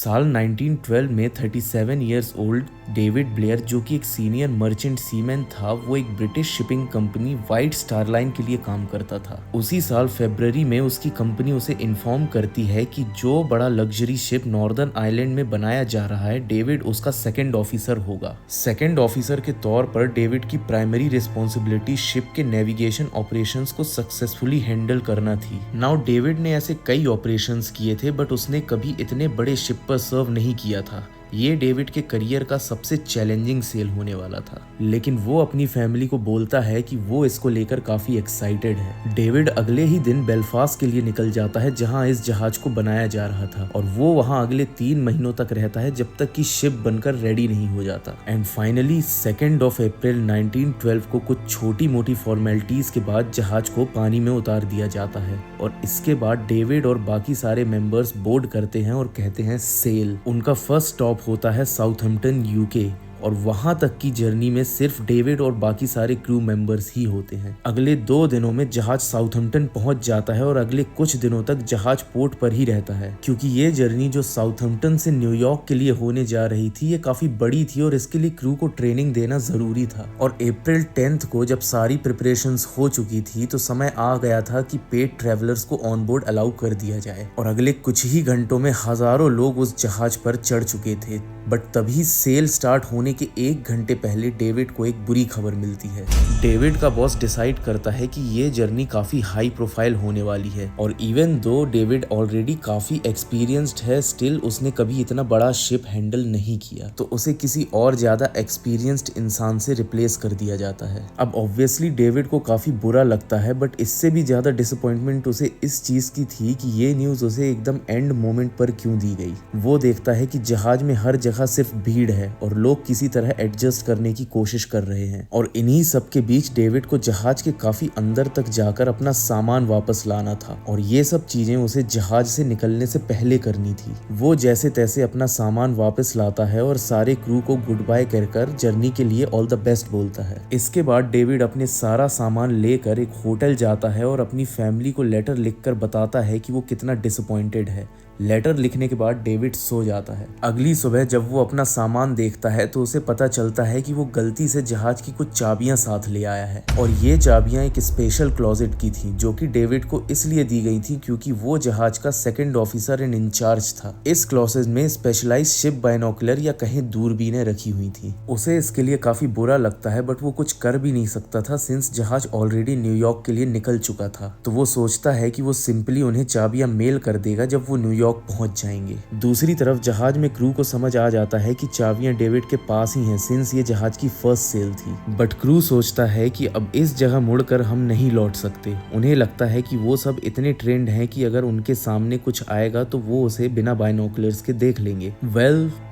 साल 1912 में 37 years old David Blair, जो कि एक सीनियर मर्चेंट सीमैन था, वो एक British shipping company white star line के लिए काम करता था। उसी साल फरवरी में उसकी कंपनी उसे इन्फॉर्म करती है कि जो बड़ा लग्जरी शिप नॉर्दर्न आइलैंड में बनाया जा रहा है, डेविड उसका सेकंड ऑफिसर होगा। सेकंड ऑफिसर के तौर पर डेविड की प्राइमरी रिस्पॉन्सिबिलिटी शिप के नेविगेशन ऑपरेशंस को सक्सेसफुली हैंडल करना थी। नाउ डेविड ने ऐसे कई ऑपरेशंस किए थे, बट उसने कभी इतने बड़े शिप पर सर्व नहीं किया था। ये डेविड के करियर का सबसे चैलेंजिंग सेल होने वाला था, लेकिन वो अपनी फैमिली को बोलता है कि वो इसको लेकर काफी एक्साइटेड है। डेविड अगले ही दिन बेलफास्ट के लिए निकल जाता है, जहां इस जहाज को बनाया जा रहा था, और वो वहां अगले 3 महीनों तक रहता है, जब तक कि शिप बनकर रेडी नहीं हो जाता। एंड फाइनली 2 अप्रैल 1912 को कुछ छोटी मोटी फॉर्मेलिटीज के बाद जहाज को पानी में उतार दिया जाता है, और इसके बाद डेविड और बाकी सारे मेंबर्स बोर्ड करते हैं और कहते हैं सेल। उनका फर्स्ट स्टॉप होता है साउथहैम्पटन यूके, और वहां तक की जर्नी में सिर्फ डेविड और बाकी सारे क्रू मेंबर्स ही होते हैं। अगले 2 दिनों में जहाज साउथहैम्पटन पहुंच जाता है, और अगले कुछ दिनों तक जहाज पोर्ट पर ही रहता है, क्योंकि ये जर्नी जो साउथहैम्पटन से न्यूयॉर्क के लिए होने जा रही थी, ये काफी बड़ी थी और इसके लिए क्रू को ट्रेनिंग देना जरूरी था। और अप्रैल 10 को जब सारी प्रिपरेशंस हो चुकी थी, तो समय आ गया था कि पेड ट्रेवलर्स को ऑन बोर्ड अलाउ कर दिया जाए, और अगले कुछ ही घंटों में हजारों लोग उस जहाज पर चढ़ चुके थे। बट तभी सेल स्टार्ट होने के 1 घंटे पहले डेविड को एक बुरी खबर मिलती है। डेविड का बॉस डिसाइड करता है कि ये जर्नी काफी हाई प्रोफाइल होने वाली है, और इवन दो डेविड ऑलरेडी काफी एक्सपीरियंस्ड है, स्टिल उसने कभी इतना बड़ा शिप हैंडल नहीं किया, तो उसे किसी और ज्यादा एक्सपीरियंस्ड इंसान से रिप्लेस कर दिया जाता है। अब ऑब्वियसली डेविड को काफी बुरा लगता है, बट इससे भी ज्यादा डिसअपॉइंटमेंट उसे इस चीज की थी कि ये न्यूज उसे एकदम एंड मोमेंट पर क्यों दी गई। वो देखता है कि जहाज में हर जगह सिर्फ भीड़ है और लोग किसी तरह एडजस्ट करने की कोशिश कर रहे हैं, और इन्हीं सब के बीच डेविड को जहाज के काफी अंदर तक जाकर अपना सामान वापस लाना था, और ये सब चीजें उसे जहाज से निकलने से पहले करनी थी। वो जैसे तैसे अपना सामान वापस लाता है और सारे क्रू को गुड बाय कहकर जर्नी के लिए ऑल द बेस्ट बोलता है। इसके बाद डेविड अपने सारा सामान लेकर एक होटल जाता है और अपनी फैमिली को लेटर लिखकर बताता है कि वो कितना डिसअपॉइंटेड है। लेटर लिखने के बाद डेविड सो जाता है। अगली सुबह जब वो अपना सामान देखता है, तो उसे पता चलता है कि वो गलती से जहाज की कुछ चाबियां साथ ले आया है, और ये चाबियां एक स्पेशल क्लोजेट की थी, जो कि डेविड को इसलिए दी गई थी क्योंकि वो जहाज का सेकंड ऑफिसर इन इंचार्ज था। इस क्लोजेट में स्पेशलाइज्ड शिप बाइनोकुलर या कहीं दूरबीनें रखी हुई थी। उसे इसके लिए काफी बुरा लगता है, बट वो कुछ कर भी नहीं सकता था सिंस जहाज ऑलरेडी न्यूयॉर्क के लिए निकल चुका था। तो वो सोचता है कि वो सिंपली उन्हें चाबियां मेल कर देगा जब वो न्यूयॉर्क पहुंच जाएंगे। दूसरी तरफ जहाज में क्रू को समझ आ जाता है कि चाबियां डेविड के पास ही हैं, सिंस ये जहाज की फर्स्ट सेल थी। बट क्रू सोचता है कि अब इस जगह मुड़कर हम नहीं लौट सकते। उन्हें लगता है कि वो सब इतने ट्रेंड हैं कि अगर उनके सामने कुछ आएगा तो वो उसे बिना बाइनोकुलर्स के देख लेंगे।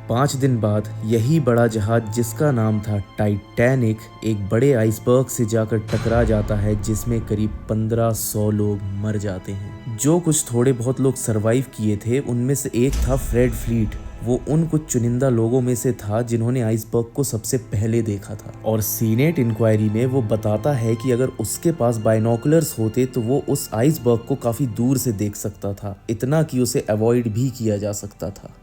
5 दिन बाद यही बड़ा जहाज, जिसका नाम था टाइटैनिक, एक बड़े आइसबर्ग से जाकर टकरा जाता है, जिसमें करीब 1500 लोग मर जाते हैं। जो कुछ थोड़े बहुत लोग सरवाइव किए थे, उनमें से एक था फ्रेड फ्लीट। वो उन कुछ चुनिंदा लोगों में से था जिन्होंने आइसबर्ग को सबसे पहले देखा था, और सीनेट इंक्वायरी में वो बताता है कि अगर उसके पास बाइनोकुलर्स होते तो वो उस आइसबर्ग को काफी दूर से देख सकता था, इतना कि उसे अवॉइड भी किया जा सकता था।